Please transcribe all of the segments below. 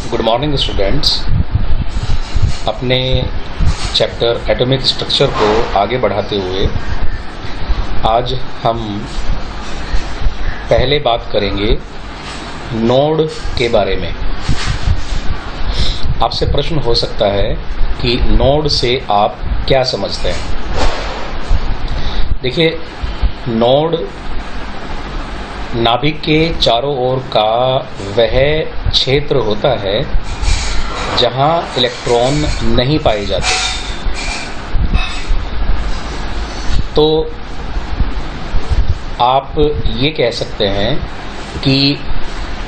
Good morning students. अपने chapter atomic structure को आगे बढ़ाते हुए आज हम पहले बात करेंगे नोड के बारे में। आपसे प्रश्न हो सकता है कि नोड से आप क्या समझते हैं। देखिए, नोड नाभिक के चारों ओर का वह क्षेत्र होता है जहां इलेक्ट्रॉन नहीं पाए जाते। तो आप ये कह सकते हैं कि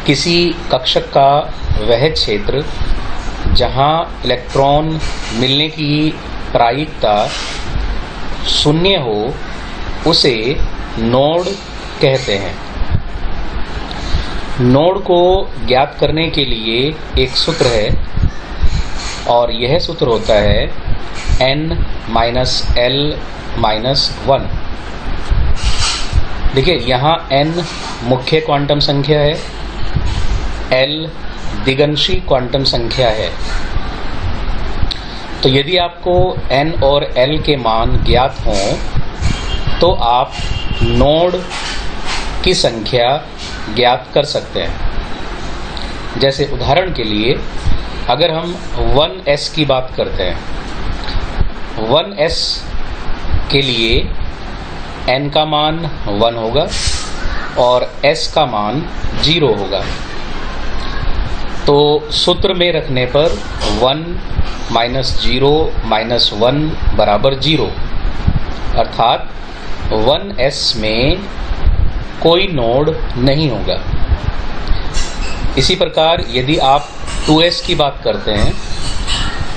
किसी कक्षक का वह क्षेत्र जहां इलेक्ट्रॉन मिलने की प्रायिकता शून्य हो उसे नोड कहते हैं। नोड को ज्ञात करने के लिए एक सूत्र है और यह सूत्र होता है n-l-1। देखिए, यहाँ n मुख्य क्वांटम संख्या है, l दिगंशी क्वांटम संख्या है। तो यदि आपको n और l के मान ज्ञात हों तो आप नोड की संख्या ज्ञात कर सकते हैं। जैसे उदाहरण के लिए अगर हम 1s की बात करते हैं, 1s के लिए n का मान 1 होगा और s का मान 0 होगा। तो सूत्र में रखने पर 1 - 0 - 1 बराबर 0, अर्थात 1s में कोई नोड नहीं होगा। इसी प्रकार यदि आप 2s की बात करते हैं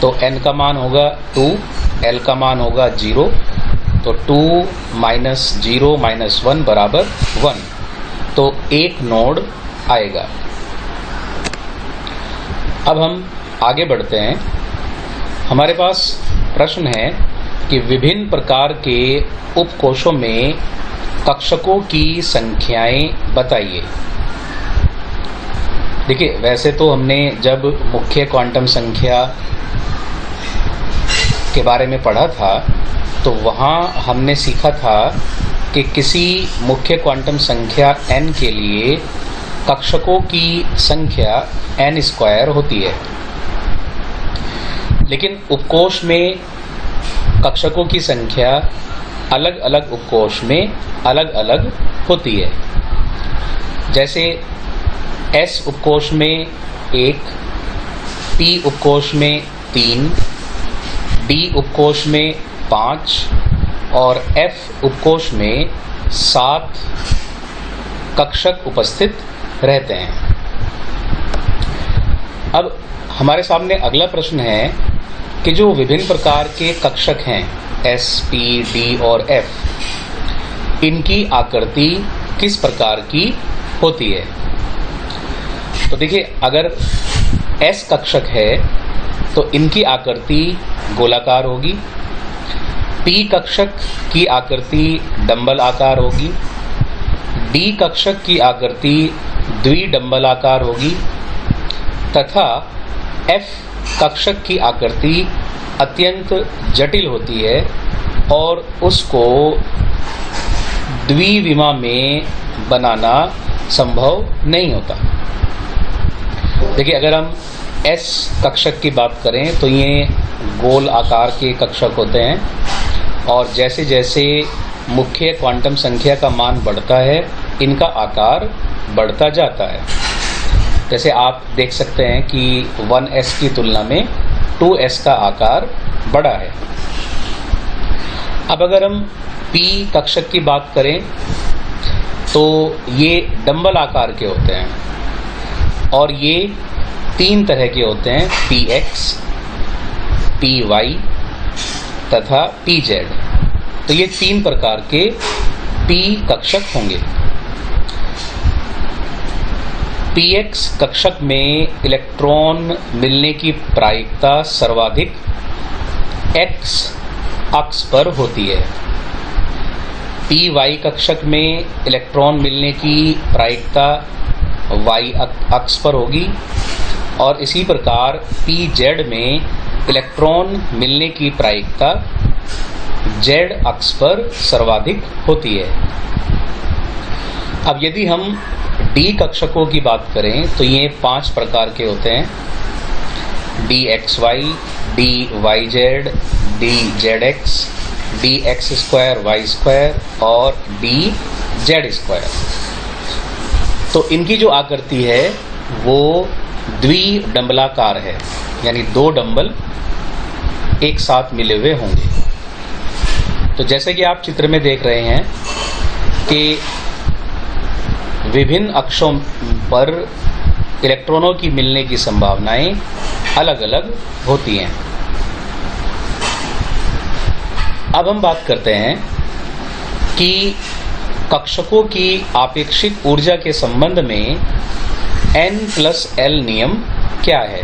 तो n का मान होगा 2, l का मान होगा 0, तो 2 - 0 - 1 बराबर 1, तो एक नोड आएगा। अब हम आगे बढ़ते हैं। हमारे पास प्रश्न है कि विभिन्न प्रकार के उपकोशों में कक्षकों की संख्याएं बताइए। देखिए, वैसे तो हमने जब मुख्य क्वांटम संख्या के बारे में पढ़ा था तो वहाँ हमने सीखा था कि किसी मुख्य क्वांटम संख्या n के लिए कक्षकों की संख्या n² होती है। लेकिन उपकोश में कक्षकों की संख्या अलग अलग उपकोश में अलग अलग होती है। जैसे S उपकोश में 1, P उपकोश में 3, D उपकोश में 5 और F उपकोश में 7 कक्षक उपस्थित रहते हैं। अब हमारे सामने अगला प्रश्न है कि जो विभिन्न प्रकार के कक्षक हैं S, P, D और F, इनकी आकृति किस प्रकार की होती है। तो देखिए, अगर S कक्षक है तो इनकी आकृति गोलाकार होगी, P कक्षक की आकृति डंबल आकार होगी, D कक्षक की आकृति द्विडंबल आकार होगी तथा F कक्षक की आकृति अत्यंत जटिल होती है और उसको द्विविमा में बनाना संभव नहीं होता। देखिए, अगर हम S कक्षक की बात करें तो ये गोल आकार के कक्षक होते हैं और जैसे जैसे मुख्य क्वांटम संख्या का मान बढ़ता है इनका आकार बढ़ता जाता है। जैसे आप देख सकते हैं कि 1s की तुलना में 2s का आकार बड़ा है। अब अगर हम P कक्षक की बात करें तो ये डंबल आकार के होते हैं और ये 3 तरह के होते हैं, Px, Py तथा Pz। तो ये 3 प्रकार के P कक्षक होंगे। Px कक्षक में इलेक्ट्रॉन मिलने की प्रायिकता सर्वाधिक x अक्ष पर होती है। Py कक्षक में इलेक्ट्रॉन मिलने की प्रायिकता y अक्ष पर होगी और इसी प्रकार Pz में इलेक्ट्रॉन मिलने की प्रायिकता z अक्ष पर सर्वाधिक होती है। अब यदि हम D कक्षकों की बात करें तो ये 5 प्रकार के होते हैं, dxy, dyz, dzx, dx2y2 और dz2। तो इनकी जो आकृति है वो द्विडंबलाकार है, यानी 2 डंबल एक साथ मिले हुए होंगे। तो जैसे कि आप चित्र में देख रहे हैं कि विभिन्न अक्षों पर इलेक्ट्रॉनों की मिलने की संभावनाएं अलग अलग होती हैं। अब हम बात करते हैं कि कक्षकों की आपेक्षिक ऊर्जा के संबंध में N+L नियम क्या है।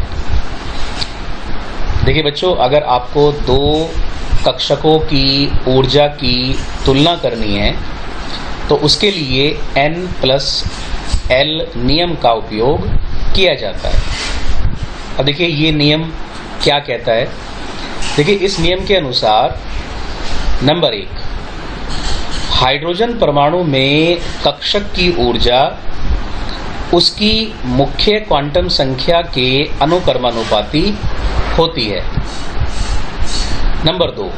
देखिए बच्चों, अगर आपको 2 कक्षकों की ऊर्जा की तुलना करनी है तो उसके लिए N+L नियम का उपयोग किया जाता है। अब देखिए ये नियम क्या कहता है। देखिए इस नियम के अनुसार नंबर 1, हाइड्रोजन परमाणु में कक्षक की ऊर्जा उसकी मुख्य क्वांटम संख्या के अनुक्रमानुपाती होती है। नंबर 2,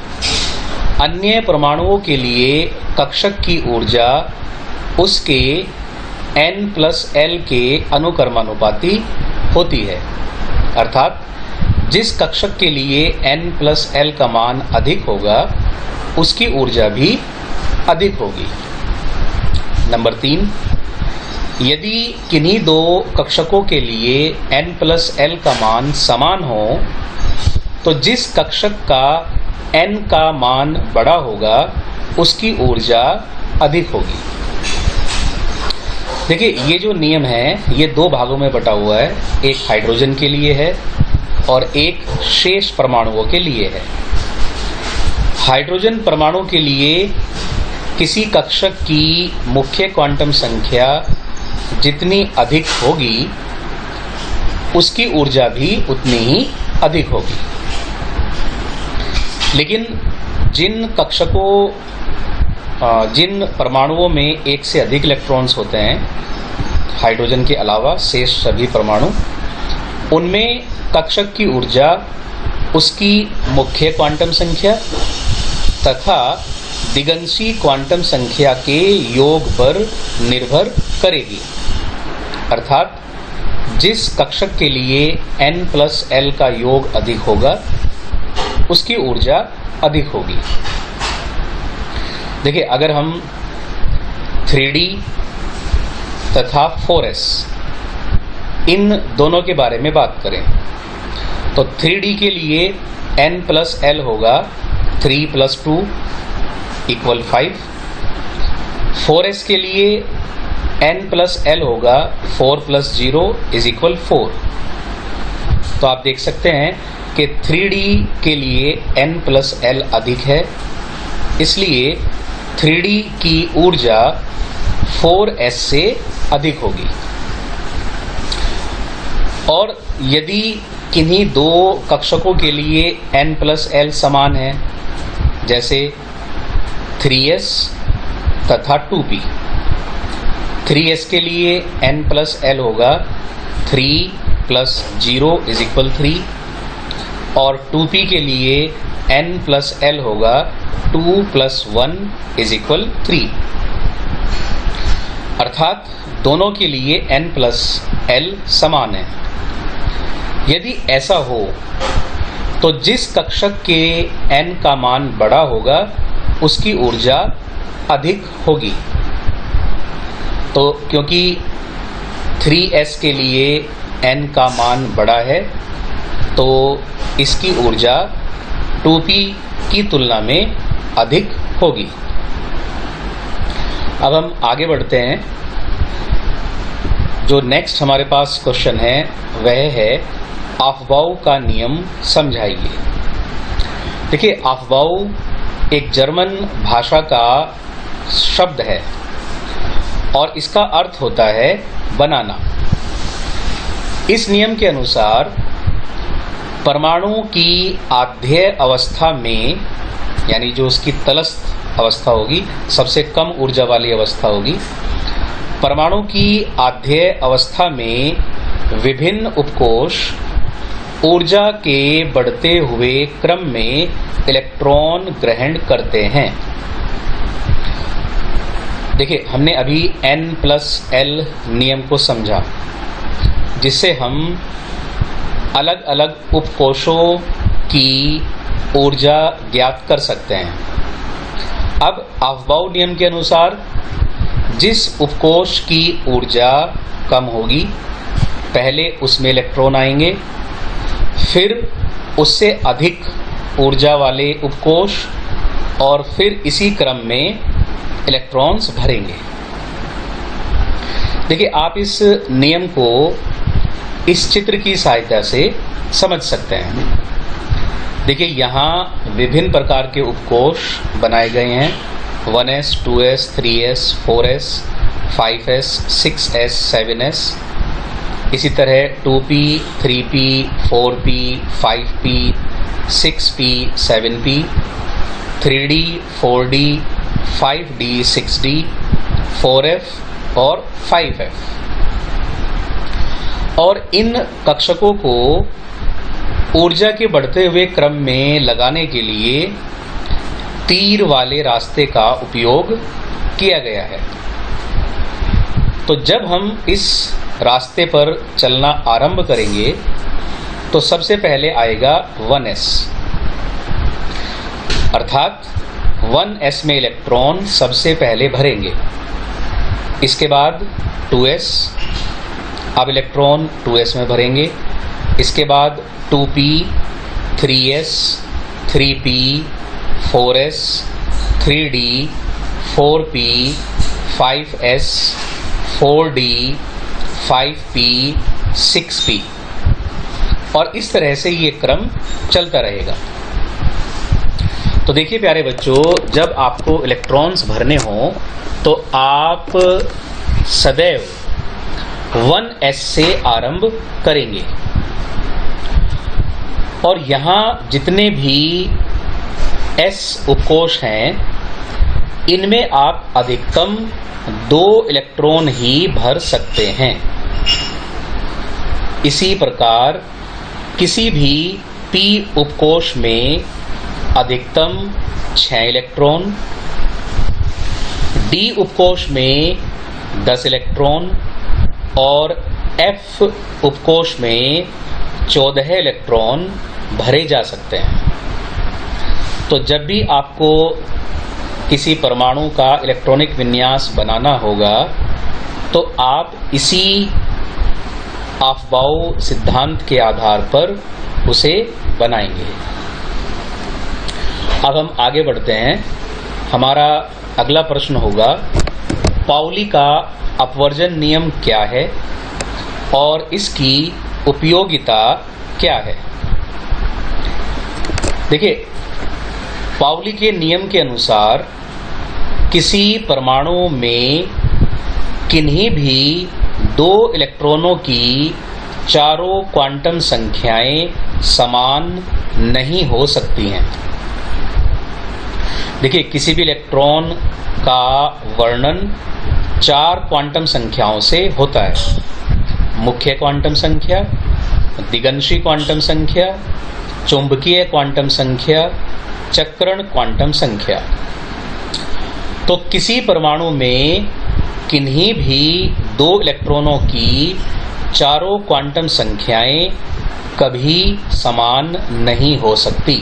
अन्य परमाणुओं के लिए कक्षक की ऊर्जा उसके N+L के अनुक्रमानुपाती होती है, अर्थात जिस कक्षक के लिए N+L का मान अधिक होगा उसकी ऊर्जा भी अधिक होगी। नंबर 3, यदि किन्हीं 2 कक्षकों के लिए N+L का मान समान हो तो जिस कक्षक का N का मान बड़ा होगा उसकी ऊर्जा अधिक होगी। देखिए ये जो नियम है ये 2 भागों में बटा हुआ है, एक हाइड्रोजन के लिए है और एक शेष परमाणुओं के लिए है। हाइड्रोजन परमाणु के लिए किसी कक्षक की मुख्य क्वांटम संख्या जितनी अधिक होगी उसकी ऊर्जा भी उतनी ही अधिक होगी। लेकिन जिन परमाणुओं में एक से अधिक इलेक्ट्रॉन्स होते हैं, हाइड्रोजन के अलावा शेष सभी परमाणु, उनमें कक्षक की ऊर्जा उसकी मुख्य क्वांटम संख्या तथा दिगंशी क्वांटम संख्या के योग पर निर्भर करेगी, अर्थात जिस कक्षक के लिए N+L का योग अधिक होगा उसकी ऊर्जा अधिक होगी। देखिए अगर हम 3D तथा 4s इन दोनों के बारे में बात करें तो 3D के लिए N+L होगा 3 + 2 = 5। 4s के लिए N+L होगा 4 + 0 = 4। तो आप देख सकते हैं कि 3D के लिए N+L अधिक है, इसलिए 3D की ऊर्जा 4s से अधिक होगी। और यदि किन्हीं 2 कक्षकों के लिए N+L समान है, जैसे 3s तथा 2p, 3s के लिए N+L होगा 3 + 0 = 3 और 2p के लिए N+L होगा 2 + 1 = 3, अर्थात दोनों के लिए N+L समान है। यदि ऐसा हो तो जिस कक्षक के N का मान बड़ा होगा उसकी ऊर्जा अधिक होगी। तो क्योंकि 3s के लिए n का मान बड़ा है तो इसकी ऊर्जा 2p की तुलना में अधिक होगी। अब हम आगे बढ़ते हैं। जो नेक्स्ट हमारे पास क्वेश्चन है वह है ऑफबाउ का नियम समझाइए। देखिए, ऑफबाउ एक जर्मन भाषा का शब्द है और इसका अर्थ होता है बनाना। इस नियम के अनुसार परमाणु की आद्य अवस्था में, यानी जो उसकी तलस्थ अवस्था होगी, सबसे कम ऊर्जा वाली अवस्था होगी, परमाणु की आद्य अवस्था में विभिन्न उपकोष ऊर्जा के बढ़ते हुए क्रम में इलेक्ट्रॉन ग्रहण करते हैं। देखिए, हमने अभी N+L नियम को समझा, जिससे हम अलग अलग उपकोषों की ऊर्जा ज्ञात कर सकते हैं। अब ऑफबाउ नियम के अनुसार जिस उपकोष की ऊर्जा कम होगी, पहले उसमें इलेक्ट्रॉन आएंगे, फिर उससे अधिक ऊर्जा वाले उपकोष, और फिर इसी क्रम में इलेक्ट्रॉन्स भरेंगे। देखिए, आप इस नियम को इस चित्र की सहायता से समझ सकते हैं। देखिए, यहाँ विभिन्न प्रकार के उपकोष बनाए गए हैं, 1s, 2s, 3s, 4s, 5s, 6s, 7s। इसी तरह 2p, 3p, 4p, 5p, 6p, 7p, 3d, 4d, 5d, 6d, 4f और 5f। और इन कक्षकों को ऊर्जा के बढ़ते हुए क्रम में लगाने के लिए तीर वाले रास्ते का उपयोग किया गया है। तो जब हम इस रास्ते पर चलना आरंभ करेंगे तो सबसे पहले आएगा 1s, अर्थात 1s में इलेक्ट्रॉन सबसे पहले भरेंगे। इसके बाद 2s, अब इलेक्ट्रॉन 2s में भरेंगे। इसके बाद 2p, 3s, 3p, 4s, 3d, 4p, 5s, 4d, 5p, 6p, और इस तरह से ये क्रम चलता रहेगा। तो देखिए प्यारे बच्चों, जब आपको इलेक्ट्रॉन्स भरने हों तो आप सदैव 1s से आरंभ करेंगे, और यहाँ जितने भी s उपकोष हैं इनमें आप अधिकतम 2 इलेक्ट्रॉन ही भर सकते हैं। इसी प्रकार किसी भी p उपकोष में अधिकतम 6 इलेक्ट्रॉन, d उपकोष में 10 इलेक्ट्रॉन और f उपकोष में 14 इलेक्ट्रॉन भरे जा सकते हैं। तो जब भी आपको किसी परमाणु का इलेक्ट्रॉनिक विन्यास बनाना होगा तो आप इसी ऑफबाउ सिद्धांत के आधार पर उसे बनाएंगे। अब हम आगे बढ़ते हैं। हमारा अगला प्रश्न होगा, पाउली का अपवर्जन नियम क्या है और इसकी उपयोगिता क्या है। देखिए, पाउली के नियम के अनुसार किसी परमाणु में किन्हीं भी 2 इलेक्ट्रॉनों की चारों क्वांटम संख्याएं समान नहीं हो सकती हैं। देखिए, किसी भी इलेक्ट्रॉन का वर्णन 4 क्वांटम संख्याओं से होता है। मुख्य क्वांटम संख्या, दिगंशी क्वांटम संख्या, चुंबकीय क्वांटम संख्या, चक्रण क्वांटम संख्या। तो किसी परमाणु में किन्हीं भी 2 इलेक्ट्रॉनों की चारों क्वांटम संख्याएं कभी समान नहीं हो सकती।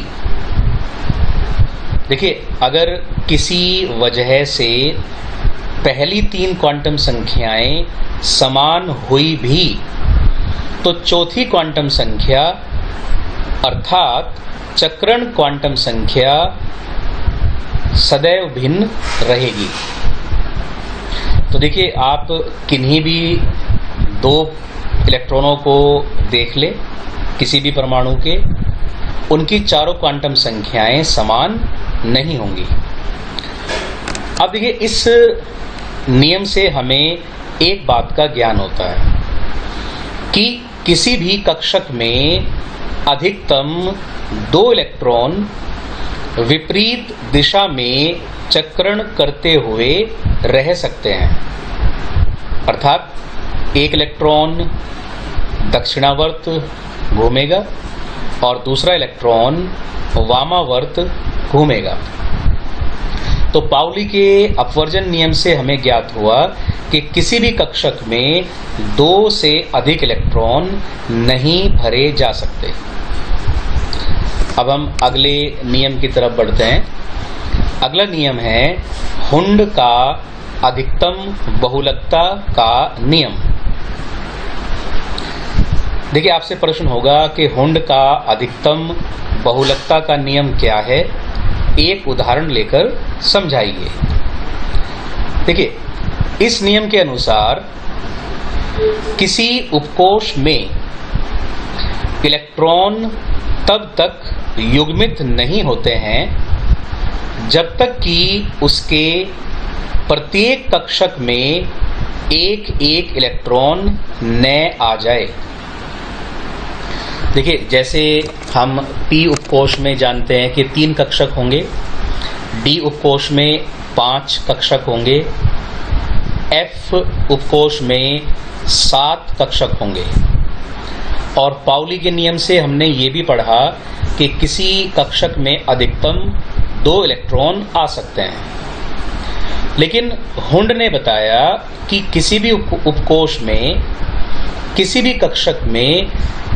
देखिए, अगर किसी वजह से पहली 3 क्वांटम संख्याएं समान हुई भी तो चौथी क्वांटम संख्या अर्थात चक्रण क्वांटम संख्या सदैव भिन्न रहेगी। तो देखिए, आप किन्हीं भी 2 इलेक्ट्रॉनों को देख ले, किसी भी परमाणु के, उनकी चारों क्वांटम संख्याएं समान नहीं होंगी। अब देखिए, इस नियम से हमें एक बात का ज्ञान होता है कि किसी भी कक्षक में अधिकतम 2 इलेक्ट्रॉन विपरीत दिशा में चक्रण करते हुए रह सकते हैं। अर्थात एक इलेक्ट्रॉन दक्षिणावर्त घूमेगा और दूसरा इलेक्ट्रॉन वामावर्त घूमेगा। तो पाउली के अपवर्जन नियम से हमें ज्ञात हुआ कि किसी भी कक्षक में 2 से अधिक इलेक्ट्रॉन नहीं भरे जा सकते। अब हम अगले नियम की तरफ बढ़ते हैं। अगला नियम है हुंड का अधिकतम बहुलकता का नियम। देखिए, आपसे प्रश्न होगा कि हुंड का अधिकतम बहुलकता का नियम क्या है, एक उदाहरण लेकर समझाइए। देखिए, इस नियम के अनुसार किसी उपकोष में इलेक्ट्रॉन तब तक युग्मित नहीं होते हैं जब तक कि उसके प्रत्येक कक्षक में एक एक इलेक्ट्रॉन नए आ जाए। देखिए, जैसे हम P उपकोष में जानते हैं कि 3 कक्षक होंगे, D उपकोष में 5 कक्षक होंगे, F उपकोष में 7 कक्षक होंगे। और पाउली के नियम से हमने ये भी पढ़ा कि किसी कक्षक में अधिकतम 2 इलेक्ट्रॉन आ सकते हैं। लेकिन हुंड ने बताया कि किसी भी उपकोष में, किसी भी कक्षक में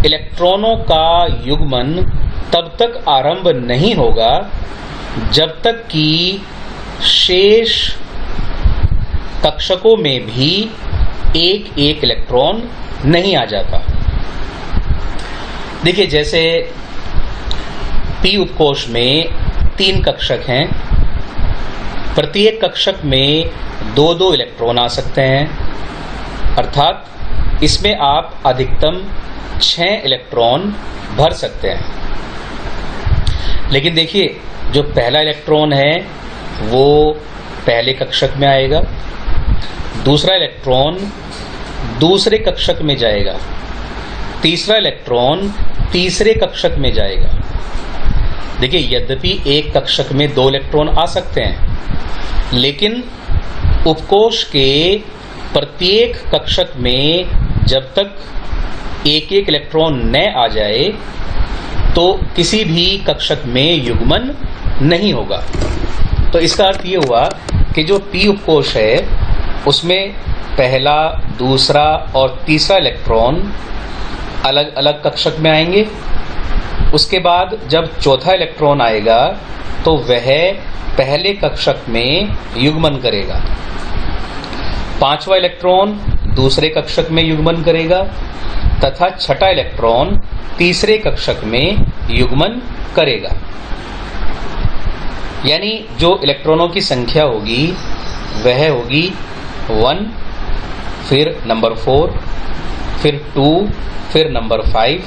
इलेक्ट्रॉनों का युग्मन तब तक आरंभ नहीं होगा जब तक कि शेष कक्षकों में भी एक एक इलेक्ट्रॉन नहीं आ जाता। देखिए, जैसे P उपकोष में 3 कक्षक हैं, प्रत्येक कक्षक में 2-2 इलेक्ट्रॉन आ सकते हैं। अर्थात इसमें आप अधिकतम 6 इलेक्ट्रॉन भर सकते हैं। लेकिन देखिए, जो पहला इलेक्ट्रॉन है वो पहले कक्षक में आएगा, दूसरा इलेक्ट्रॉन दूसरे कक्षक में जाएगा, तीसरा इलेक्ट्रॉन तीसरे कक्षक में जाएगा। देखिए, यद्यपि एक कक्षक में 2 इलेक्ट्रॉन आ सकते हैं, लेकिन उपकोष के प्रत्येक कक्षक में जब तक एक एक इलेक्ट्रॉन न आ जाए तो किसी भी कक्षक में युग्मन नहीं होगा। तो इसका अर्थ ये हुआ कि जो P उपकोष है उसमें पहला, दूसरा और तीसरा इलेक्ट्रॉन अलग अलग कक्षक में आएंगे। उसके बाद जब चौथा इलेक्ट्रॉन आएगा तो वह पहले कक्षक में युग्मन करेगा, 5वां इलेक्ट्रॉन दूसरे कक्षक में युग्मन करेगा तथा छठा इलेक्ट्रॉन तीसरे कक्षक में युग्मन करेगा। यानी जो इलेक्ट्रॉनों की संख्या होगी वह होगी 1, फिर नंबर 4, फिर 2, फिर नंबर 5,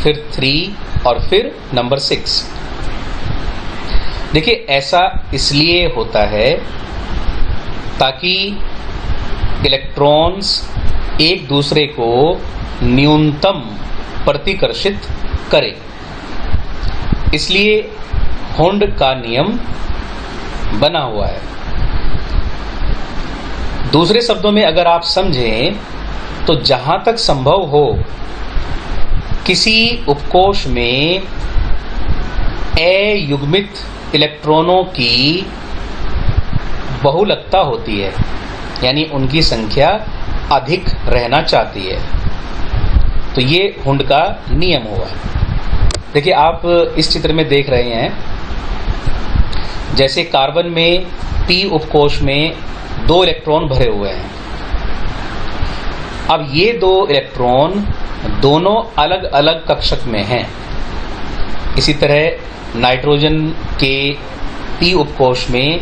फिर 3 और फिर नंबर 6। देखिए, ऐसा इसलिए होता है ताकि इलेक्ट्रॉन्स एक दूसरे को न्यूनतम प्रतिकर्षित करें। इसलिए हुंड का नियम बना हुआ है। दूसरे शब्दों में अगर आप समझें तो जहां तक संभव हो किसी उपकोष में अयुग्मित इलेक्ट्रॉनों की बहुलकता होती है, यानी उनकी संख्या अधिक रहना चाहती है। तो ये हुंड का नियम हुआ। देखिए, आप इस चित्र में देख रहे हैं जैसे कार्बन में p उपकोष में 2 इलेक्ट्रॉन भरे हुए हैं। अब ये 2 इलेक्ट्रॉन दोनों अलग अलग कक्षक में हैं। इसी तरह नाइट्रोजन के p उपकोष में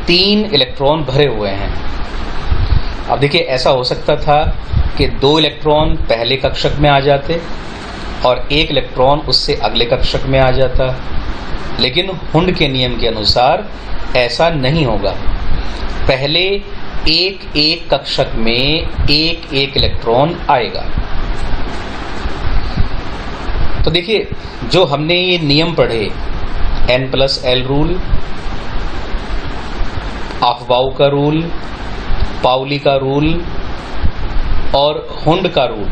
3 इलेक्ट्रॉन भरे हुए हैं। अब देखिए, ऐसा हो सकता था कि 2 इलेक्ट्रॉन पहले कक्षक में आ जाते और 1 इलेक्ट्रॉन उससे अगले कक्षक में आ जाता, लेकिन हुंड के नियम के अनुसार ऐसा नहीं होगा। पहले एक कक्षक में एक इलेक्ट्रॉन आएगा। तो देखिए, जो हमने ये नियम पढ़े, N+L रूल, अफबाउ का रूल, पाउली का रूल और हुंड का रूल,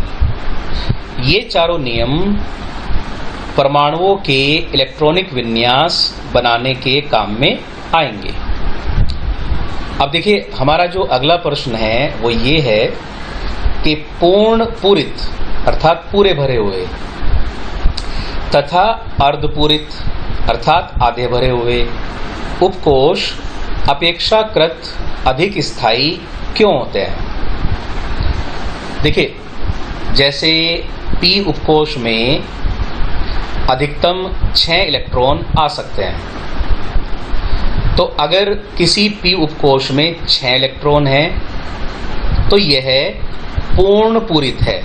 ये चारों नियम परमाणुओं के इलेक्ट्रॉनिक विन्यास बनाने के काम में आएंगे। अब देखिए, हमारा जो अगला प्रश्न है वो ये है कि पूर्ण पूरित अर्थात पूरे भरे हुए तथा अर्धपूरित अर्थात आधे भरे हुए उपकोष अपेक्षाकृत अधिक स्थायी क्यों होते हैं? देखिए, जैसे p उपकोष में अधिकतम 6 इलेक्ट्रॉन आ सकते हैं, तो अगर किसी p उपकोष में 6 इलेक्ट्रॉन हैं तो यह पूर्ण पूरित है,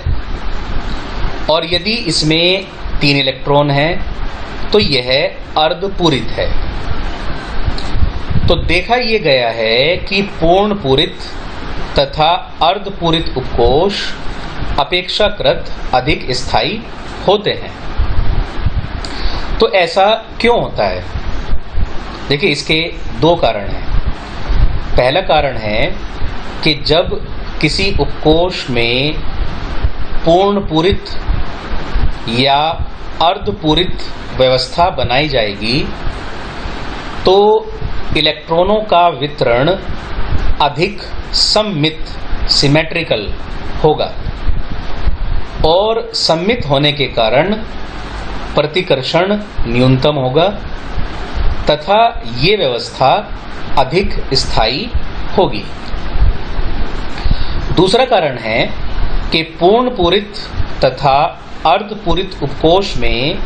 और यदि इसमें 3 इलेक्ट्रॉन हैं तो यह अर्धपूरित है। तो देखा यह गया है कि पूर्ण पूरित तथा अर्धपूरित उपकोष अपेक्षाकृत अधिक स्थायी होते हैं। तो ऐसा क्यों होता है? देखिए, इसके 2 कारण हैं। पहला कारण है कि जब किसी उपकोष में पूर्ण पूरित या अर्धपूरित व्यवस्था बनाई जाएगी तो इलेक्ट्रॉनों का वितरण अधिक सममित सिमेट्रिकल होगा, और सममित होने के कारण प्रतिकर्षण न्यूनतम होगा तथा ये व्यवस्था अधिक स्थायी होगी। दूसरा कारण है कि पूर्ण पूरित तथा अर्धपूरित उपकोष में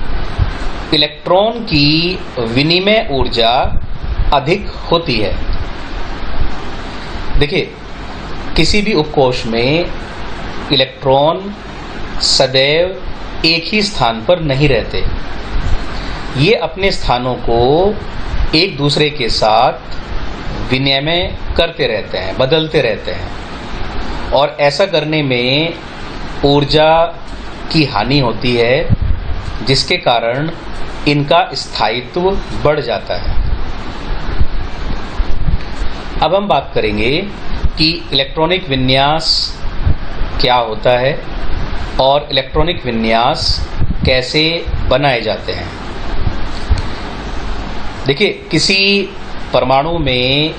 इलेक्ट्रॉन की विनिमय ऊर्जा अधिक होती है। देखिए, किसी भी उपकोष में इलेक्ट्रॉन सदैव एक ही स्थान पर नहीं रहते। ये अपने स्थानों को एक दूसरे के साथ विनिमय करते रहते हैं, बदलते रहते हैं, और ऐसा करने में ऊर्जा की हानि होती है, जिसके कारण इनका स्थायित्व बढ़ जाता है। अब हम बात करेंगे कि इलेक्ट्रॉनिक विन्यास क्या होता है और इलेक्ट्रॉनिक विन्यास कैसे बनाए जाते हैं। देखिए, किसी परमाणु में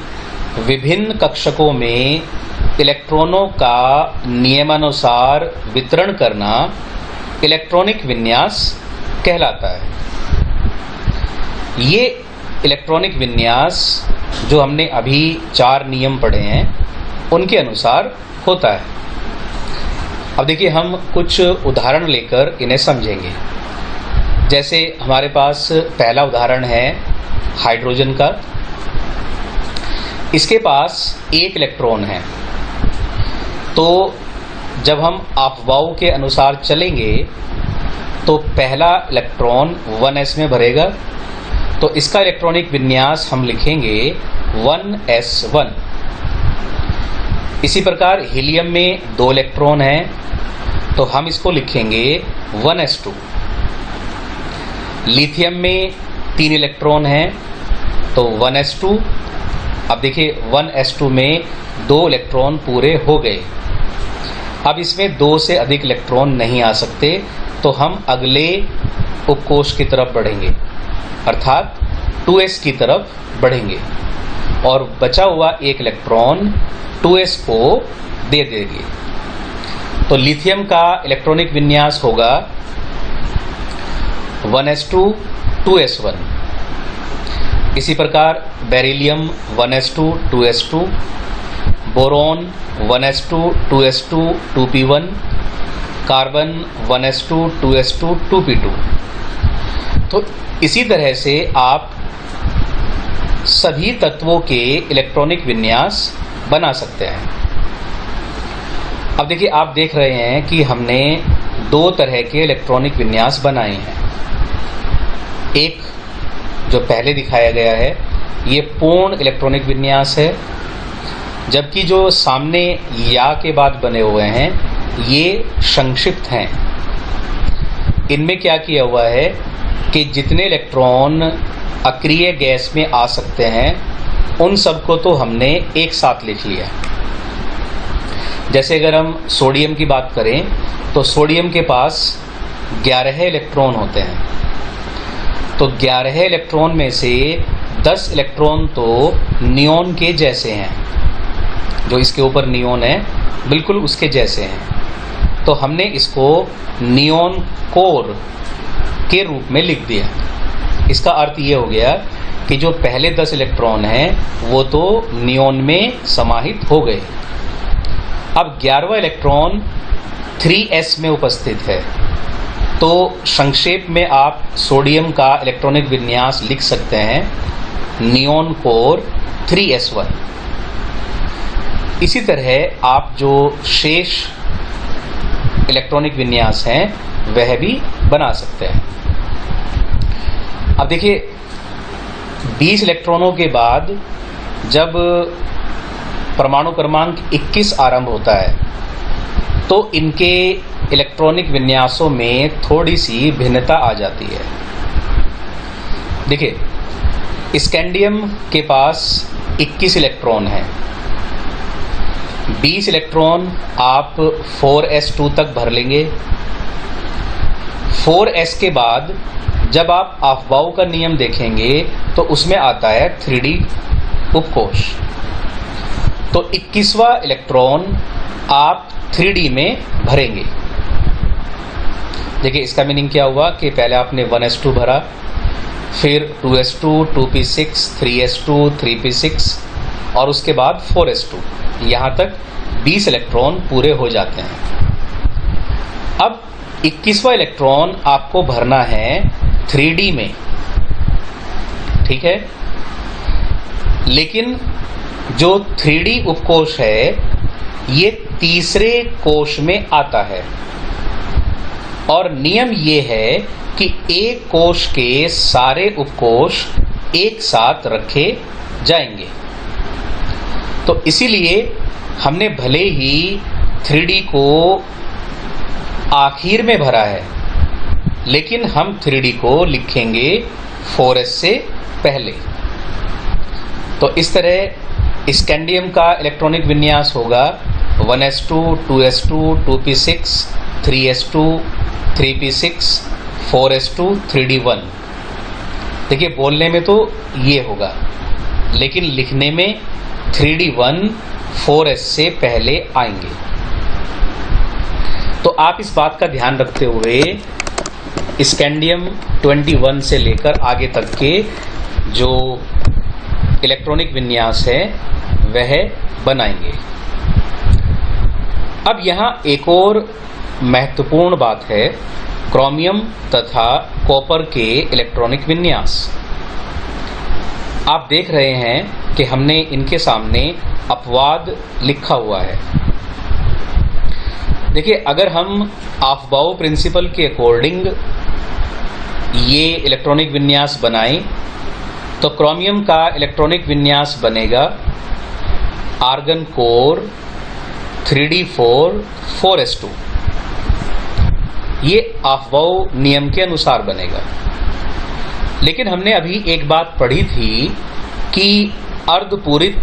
विभिन्न कक्षकों में इलेक्ट्रॉनों का नियमानुसार वितरण करना इलेक्ट्रॉनिक विन्यास कहलाता है। ये इलेक्ट्रॉनिक विन्यास जो हमने अभी 4 नियम पढ़े हैं उनके अनुसार होता है। अब देखिए, हम कुछ उदाहरण लेकर इन्हें समझेंगे। जैसे हमारे पास पहला उदाहरण है हाइड्रोजन का। इसके पास 1 इलेक्ट्रॉन है, तो जब हम अफबाउ के अनुसार चलेंगे तो पहला इलेक्ट्रॉन 1s में भरेगा, तो इसका इलेक्ट्रॉनिक विन्यास हम लिखेंगे 1s1। इसी प्रकार हीलियम में 2 इलेक्ट्रॉन हैं, तो हम इसको लिखेंगे 1s2। लिथियम में 3 इलेक्ट्रॉन हैं, तो 1s2। अब देखिए, 1s2 में 2 इलेक्ट्रॉन पूरे हो गए। अब इसमें 2 से अधिक इलेक्ट्रॉन नहीं आ सकते, तो हम अगले उपकोष की तरफ बढ़ेंगे, अर्थात 2s की तरफ बढ़ेंगे, और बचा हुआ 1 इलेक्ट्रॉन 2s को दे देंगे। तो लिथियम का इलेक्ट्रॉनिक विन्यास होगा 1s2 2s1। इसी प्रकार beryllium 1s2 2s2, boron 1s2 2s2 2p1, carbon 1s2 2s2 2p2। तो इसी तरह से आप सभी तत्वों के इलेक्ट्रॉनिक विन्यास बना सकते हैं। अब देखिए, आप देख रहे हैं कि हमने दो तरह के इलेक्ट्रॉनिक विन्यास बनाए हैं। एक जो पहले दिखाया गया है ये पूर्ण इलेक्ट्रॉनिक विन्यास है, जबकि जो सामने या के बाद बने हुए हैं ये संक्षिप्त हैं। इनमें क्या किया हुआ है कि जितने इलेक्ट्रॉन अक्रिय गैस में आ सकते हैं उन सबको तो हमने एक साथ लिख लिया। जैसे अगर हम सोडियम की बात करें तो सोडियम के पास 11 इलेक्ट्रॉन होते हैं। तो 11 इलेक्ट्रॉन में से 10 इलेक्ट्रॉन तो नियॉन के जैसे हैं, जो इसके ऊपर नियॉन है बिल्कुल उसके जैसे हैं। तो हमने इसको नियॉन कोर के रूप में लिख दिया। इसका अर्थ ये हो गया कि जो पहले 10 इलेक्ट्रॉन हैं वो तो नियॉन में समाहित हो गए। अब 11वां इलेक्ट्रॉन 3s में उपस्थित है। तो संक्षेप में आप सोडियम का इलेक्ट्रॉनिक विन्यास लिख सकते हैं नियॉन कोर 3s1। इसी तरह आप जो शेष इलेक्ट्रॉनिक विन्यास हैं वह भी बना सकते हैं। अब देखिए, 20 इलेक्ट्रॉनों के बाद जब परमाणु क्रमांक 21 आरंभ होता है तो इनके इलेक्ट्रॉनिक विन्यासों में थोड़ी सी भिन्नता आ जाती है। देखिए, स्कैंडियम के पास 21 इलेक्ट्रॉन हैं। 20 इलेक्ट्रॉन आप 4s2 तक भर लेंगे। 4s के बाद जब आप अफबाउ का नियम देखेंगे तो उसमें आता है 3d उपकोष। तो 21वां इलेक्ट्रॉन आप 3d में भरेंगे। देखिए, इसका मीनिंग क्या हुआ कि पहले आपने 1s2 भरा, फिर 2s2 2p6 3s2 3p6 और उसके बाद 4s2। यहाँ तक 20 इलेक्ट्रॉन पूरे हो जाते हैं। अब 21वां इलेक्ट्रॉन आपको भरना है 3d में, ठीक है। लेकिन जो 3d उपकोष है ये तीसरे कोष में आता है और नियम ये है कि एक कोष के सारे उपकोष एक साथ रखे जाएंगे। तो इसीलिए हमने भले ही 3d को आखिर में भरा है लेकिन हम 3d को लिखेंगे 4s से पहले। तो इस तरह स्कैंडियम का इलेक्ट्रॉनिक विन्यास होगा 1s2 2s2 2p6 3s2 3p6 4s2 3d1। देखिए, बोलने में तो ये होगा लेकिन लिखने में 3d1 4s से पहले आएंगे। तो आप इस बात का ध्यान रखते हुए स्कैंडियम 21 से लेकर आगे तक के जो इलेक्ट्रॉनिक विन्यास है वह बनाएंगे। अब यहाँ एक और महत्वपूर्ण बात है क्रोमियम तथा कॉपर के इलेक्ट्रॉनिक विन्यास। आप देख रहे हैं कि हमने इनके सामने अपवाद लिखा हुआ है। देखिए, अगर हम अफबाउ प्रिंसिपल के अकॉर्डिंग ये इलेक्ट्रॉनिक विन्यास बनाएं तो क्रोमियम का इलेक्ट्रॉनिक विन्यास बनेगा आर्गन कोर 3d4 4s2। ये अफबाउ नियम के अनुसार बनेगा। लेकिन हमने अभी एक बात पढ़ी थी कि अर्धपूरित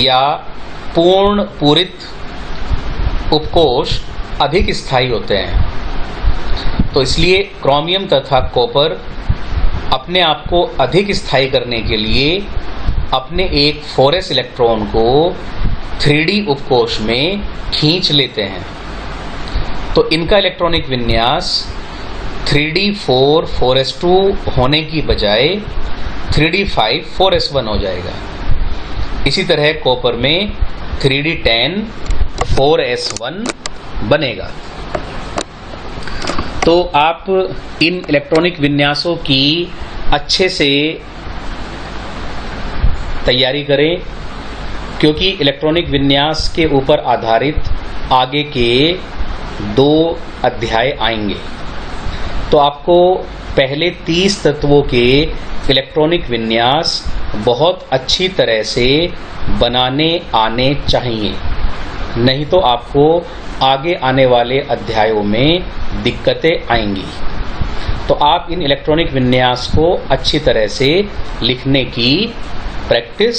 या पूर्ण पूरित उपकोष अधिक स्थायी होते हैं। तो इसलिए क्रोमियम तथा कॉपर अपने आप को अधिक स्थायी करने के लिए अपने एक 4s इलेक्ट्रॉन को 3d उपकोष में खींच लेते हैं। तो इनका इलेक्ट्रॉनिक विन्यास 3d4 4s2 होने की बजाय 3D5 4S1 हो जाएगा। इसी तरह कॉपर में 3D10 4S1 बनेगा। तो आप इन इलेक्ट्रॉनिक विन्यासों की अच्छे से तैयारी करें, क्योंकि इलेक्ट्रॉनिक विन्यास के ऊपर आधारित आगे के 2 अध्याय आएंगे। तो आपको पहले 30 तत्वों के इलेक्ट्रॉनिक विन्यास बहुत अच्छी तरह से बनाने आने चाहिए, नहीं तो आपको आगे आने वाले अध्यायों में दिक्कतें आएंगी। तो आप इन इलेक्ट्रॉनिक विन्यास को अच्छी तरह से लिखने की प्रैक्टिस